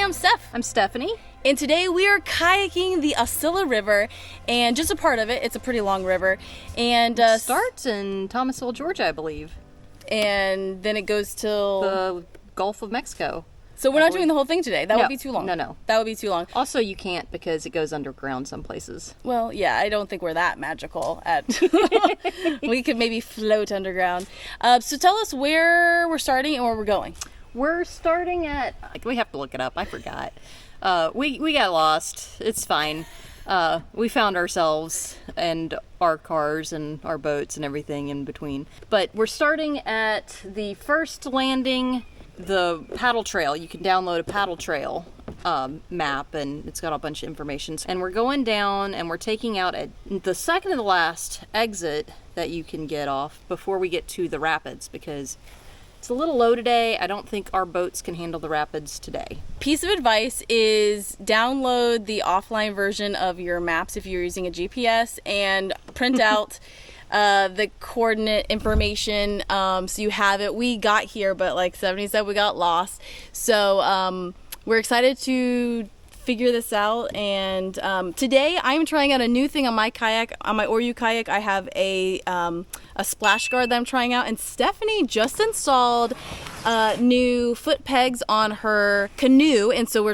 I'm Steph. I'm Stephanie. And today we are kayaking the Aucilla River, and just a part of it. It's a pretty long river. And it starts in Thomasville, Georgia, I believe. And then it goes till the Gulf of Mexico. So we're not doing the whole thing today. That would be too long. No. That would be too long. Also, you can't because it goes underground some places. Well, yeah, I don't think we're that magical at... We could maybe float underground. So tell us where we're starting and where we're going. We're starting at... We have to look it up. I forgot. We got lost. It's fine. We found ourselves and our cars and our boats and everything in between. But we're starting at the first landing... The paddle trail. You can download a paddle trail map, and it's got a bunch of information. And we're going down, and we're taking out at the second to the last exit that you can get off before we get to the rapids, because it's a little low today. I don't think our boats can handle the rapids today. Piece of advice is download the offline version of your maps if you're using a GPS and print out the coordinate information so you have it. We got here, but like Stephanie said, we got lost. So we're excited to figure this out. And today I'm trying out a new thing on my kayak, on my Oru Kayak. I have a splash guard that I'm trying out, and Stephanie just installed new foot pegs on her Canoe, and so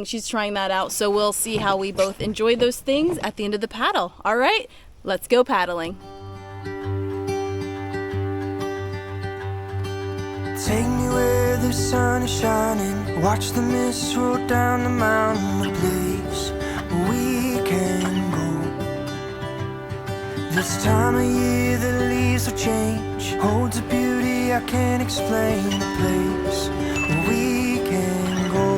she's trying that out. So we'll see how we both enjoy those things at the end of the paddle. All right, let's go paddling. Take me where the sun is shining. Watch the mist roll down the mountain. A place we can go. This time of year the leaves will change. Holds a beauty I can't explain. A place we can go.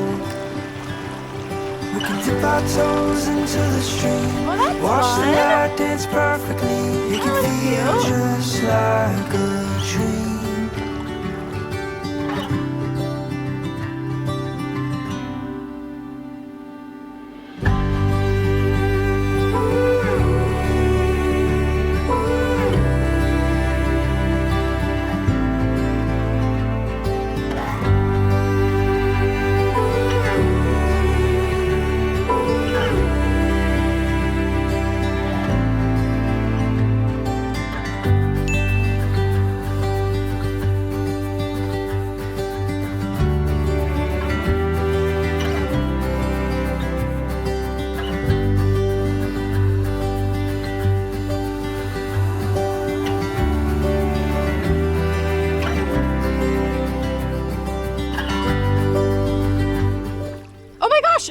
We can dip our toes into the stream. Watch the light dance perfectly. It can feel just like a dream.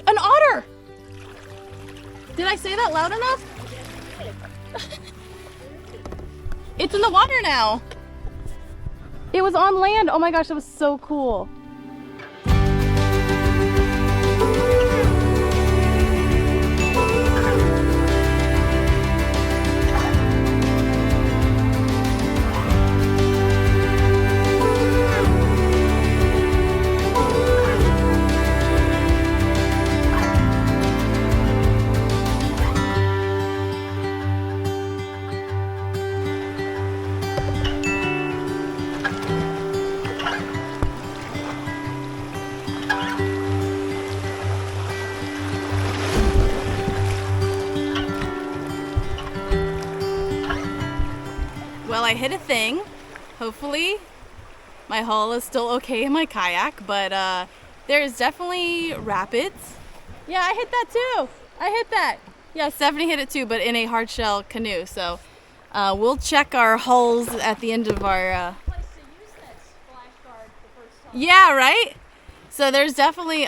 An otter! Did I say that loud enough? It's in the water now. It was on land. Oh my gosh, that was so cool. Well, I hit a thing. Hopefully my hull is still okay in my kayak, but there's definitely rapids. Yeah, I hit that too. I hit that. Yeah, Stephanie hit it too, but in a hard shell canoe. So we'll check our hulls at the end of our... Yeah, right? So there's definitely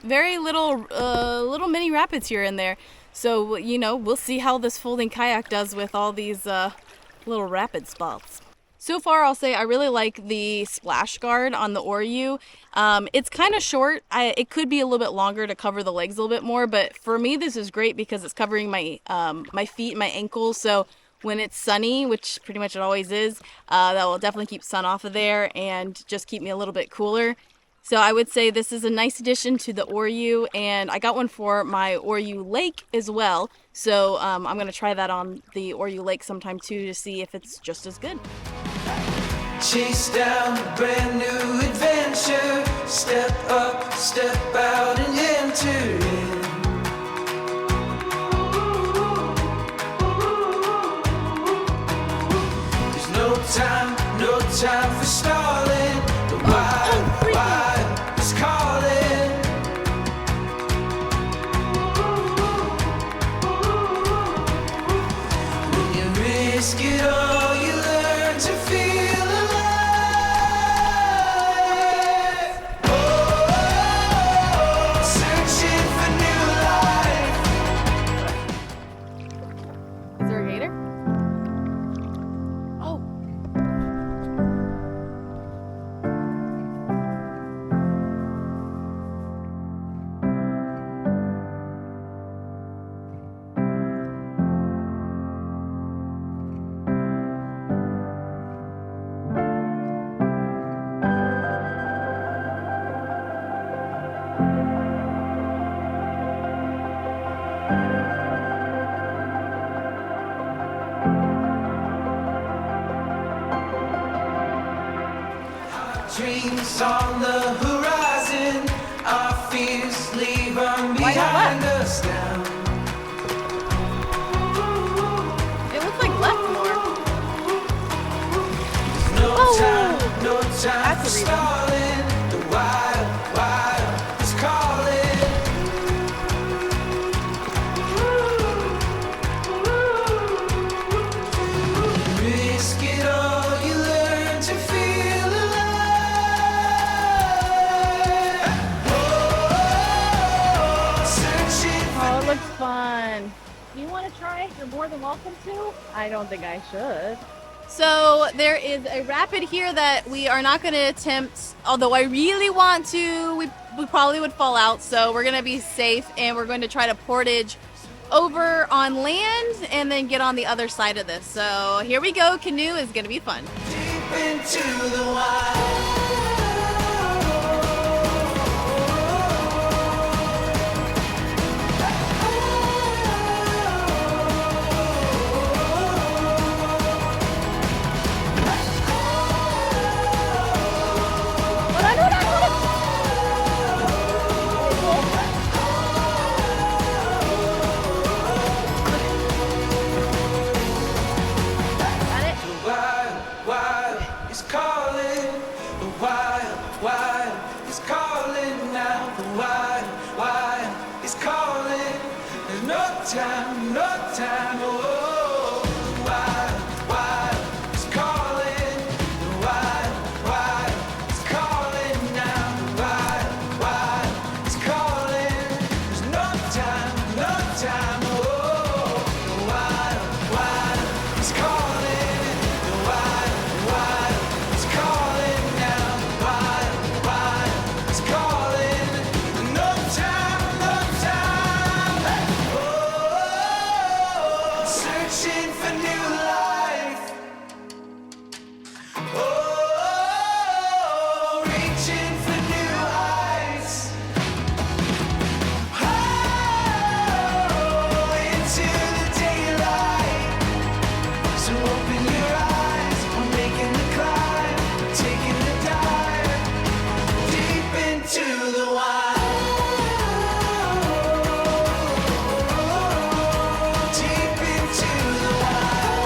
very little mini rapids here and there. So, you know, we'll see how this folding kayak does with all these little rapid spots. So far, I'll say I really like the splash guard on the Oru. It's kind of short. It could be a little bit longer to cover the legs a little bit more, but for me, this is great because it's covering my my feet and my ankles. So when it's sunny, which pretty much it always is, that will definitely keep sun off of there and just keep me a little bit cooler. So I would say this is a nice addition to the Oru, and I got one for my Oru Lake as well. So I'm going to try that on the Oru Lake sometime too to see if it's just as good. chase down a brand new adventure. Step up, step out and enter in. There's no time for stalling. The wild is calling. When you risk it all, you learn to feel Is there a gator? Oh. dreams on the horizon. Our fears leave them Why not behind left? us now. It looks like left more. No time That's for the reason. stalling. The wild is calling. Risk it all, you learn to feel alive. Searching for Oh, it looks fun. You want to try? You're more than welcome to. I don't think I should. So there is a rapid here that we are not going to attempt, although I really want to. We probably would fall out, so we're going to be safe and we're going to try to portage over on land and then get on the other side of this. So here we go. Canoe is going to be fun. deep into the wild. Got it? Wild is calling. The wild is calling now. The wild is calling. There's no time. Oh, the wild is calling. The wild is calling now. The wild is calling. There's no time. Oh, the wild is calling. The wild is calling now. The wild is calling. No time. Oh, searching for new life. Oh, reaching for new heights. Oh, into the daylight. So open your eyes, we're making the climb, taking the dive, deep into the wild. Deep into the wild.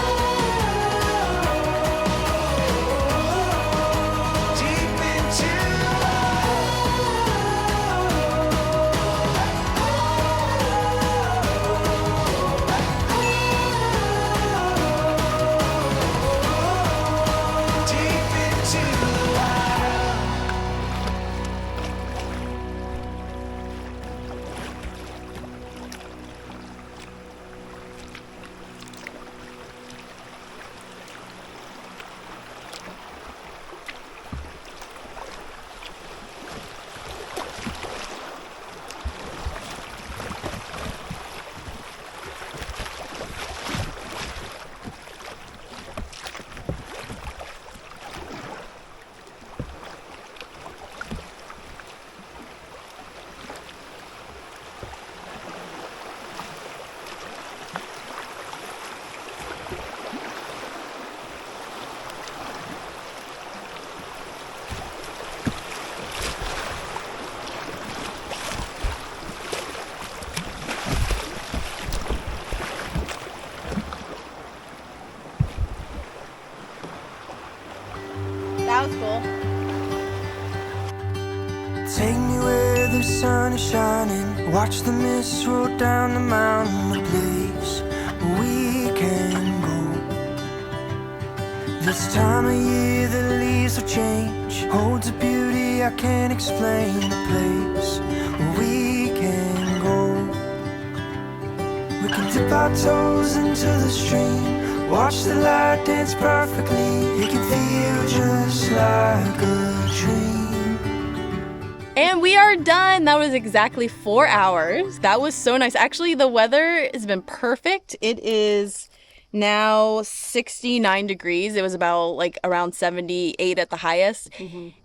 Watch the mist roll down the mountain, a place where we can go. This time of year the leaves will change, holds a beauty I can't explain, a place where we can go. We can dip our toes into the stream, watch the light dance perfectly. It can feel just like a dream. And we are done. That was exactly 4 hours. That was so nice. Actually, the weather has been perfect. It is now 69 degrees. It was about like around 78 at the highest.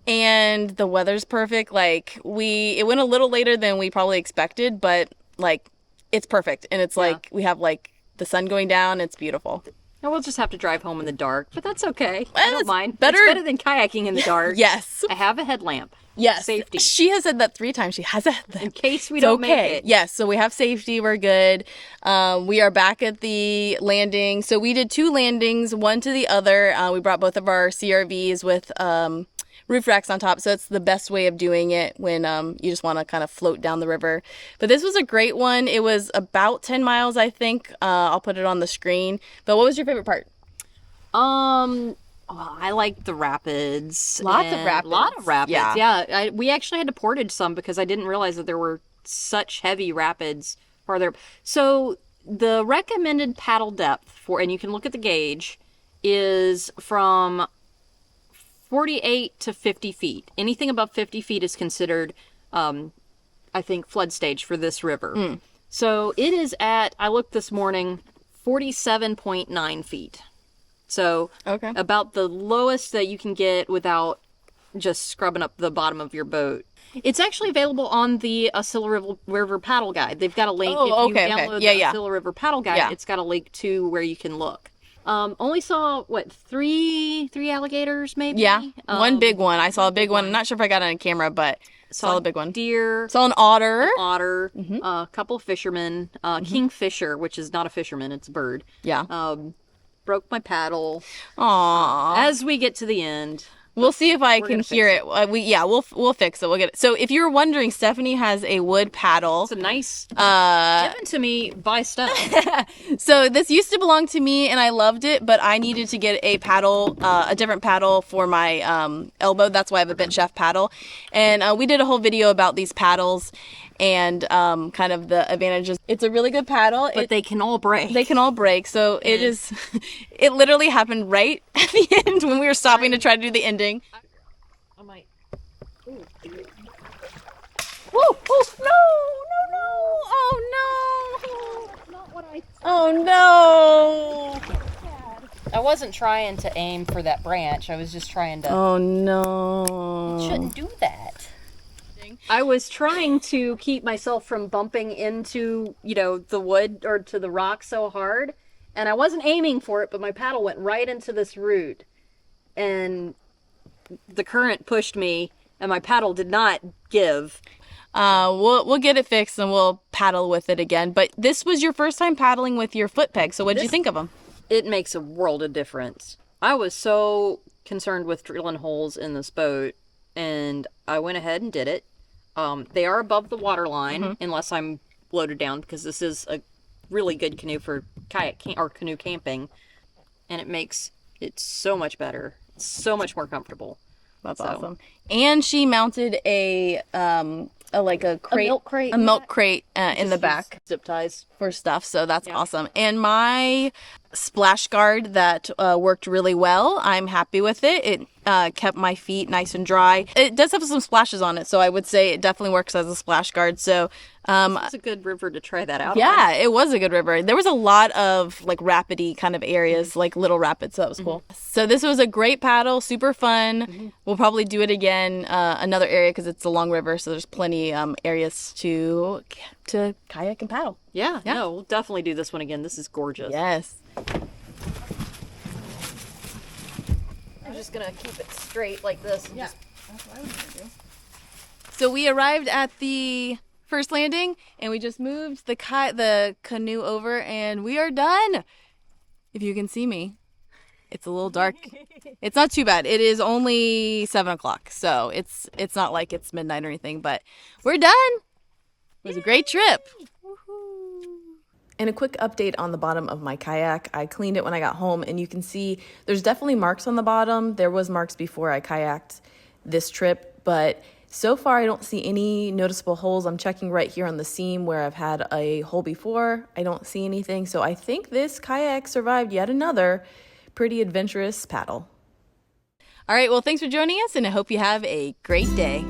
And the weather's perfect. Like it went a little later than we probably expected, but like it's perfect. And it's like we have like the sun going down. It's beautiful. And we'll just have to drive home in the dark, but that's okay. Well, I don't mind. better- It's better than kayaking in the dark. Yes. I have a headlamp. Yes. Safety. She has said that 3 times. She has a headlamp. In case we It's don't make it. Yes, so we have safety. We're good. We are back at the landing. So we did 2 landings, one to the other. We brought both of our CRVs with roof racks on top. So it's the best way of doing it when you just want to kind of float down the river. But this was a great one. It was about 10 miles, I think. I'll put it on the screen. But what was your favorite part? Well, I like the rapids. Lots of and rapids. A lot of rapids. Yeah. Yeah. We actually had to portage some because I didn't realize that there were such heavy rapids farther up. So the recommended paddle depth and you can look at the gauge, is from 48 to 50 feet. Anything above 50 feet is considered, I think, flood stage for this river. So it is at, I looked this morning, 47.9 feet. So about the lowest that you can get without just scrubbing up the bottom of your boat. It's actually available on the Aucilla River Paddle Guide. They've got a link. If you download the Aucilla River Paddle Guide, it's got a link to where you can look. Only saw, three alligators maybe? Yeah, one big one. I saw a big one. I'm not sure if I got it on camera, but saw a big one. Deer. Saw an otter. A couple of fishermen. Kingfisher, which is not a fisherman, it's a bird. Yeah. Broke my paddle. Aww. As we get to the end. We'll see if I can gonna hear fix it. We'll fix it. We'll get it. So if you're wondering, Stephanie has a wood paddle. It's a nice given to me by Steph. So this used to belong to me and I loved it, but I needed to get a paddle, a different paddle for my elbow. That's why I have a bench shaft paddle. And we did a whole video about these paddles and kind of the advantages. It's a really good paddle. But they can all break. They can all break. So it is, it literally happened right at the end when we were stopping to try to do the ending. I might. Woo! Oh, no! Oh, no! Not what I Oh, no! I wasn't trying to aim for that branch. I was just trying to. Oh, no. Shouldn't do that. I was trying to keep myself from bumping into, the wood or to the rock so hard. And I wasn't aiming for it, but my paddle went right into this root. And the current pushed me, and my paddle did not give. We'll get it fixed and we'll paddle with it again. But this was your first time paddling with your foot peg, so what did you think of them? It makes a world of difference. I was so concerned with drilling holes in this boat, and I went ahead and did it. They are above the water line, unless I'm loaded down, because this is a really good canoe for canoe camping, and it makes it so much better. It's so much more comfortable. That's awesome. And she mounted a milk crate in the back Zip ties. for stuff, so that's awesome. And my splash guard that worked really well. I'm happy with it. It kept my feet nice and dry. It does have some splashes on it, so I would say it definitely works as a splash guard. So it's a good river to try that out. Yeah, it was a good river. There was a lot of like rapidy kind of areas, like little rapids, so that was cool. So this was a great paddle, super fun. We'll probably do it again another area because it's a long river, so there's plenty areas to kayak and paddle. Yeah, no, we'll definitely do this one again. This is gorgeous. Yes. I'm just gonna keep it straight like this. And That's what I was gonna do. So we arrived at the first landing, and we just moved the canoe over, and we are done. If you can see me, it's a little dark. It's not too bad. It is only 7 o'clock, so it's not like it's midnight or anything, but we're done. It was a great trip. And a quick update on the bottom of my kayak. I cleaned it when I got home, and you can see there's definitely marks on the bottom. There was marks before I kayaked this trip, but so far I don't see any noticeable holes. I'm checking right here on the seam where I've had a hole before. I don't see anything, so I think this kayak survived yet another pretty adventurous paddle. All right, well, thanks for joining us, and I hope you have a great day.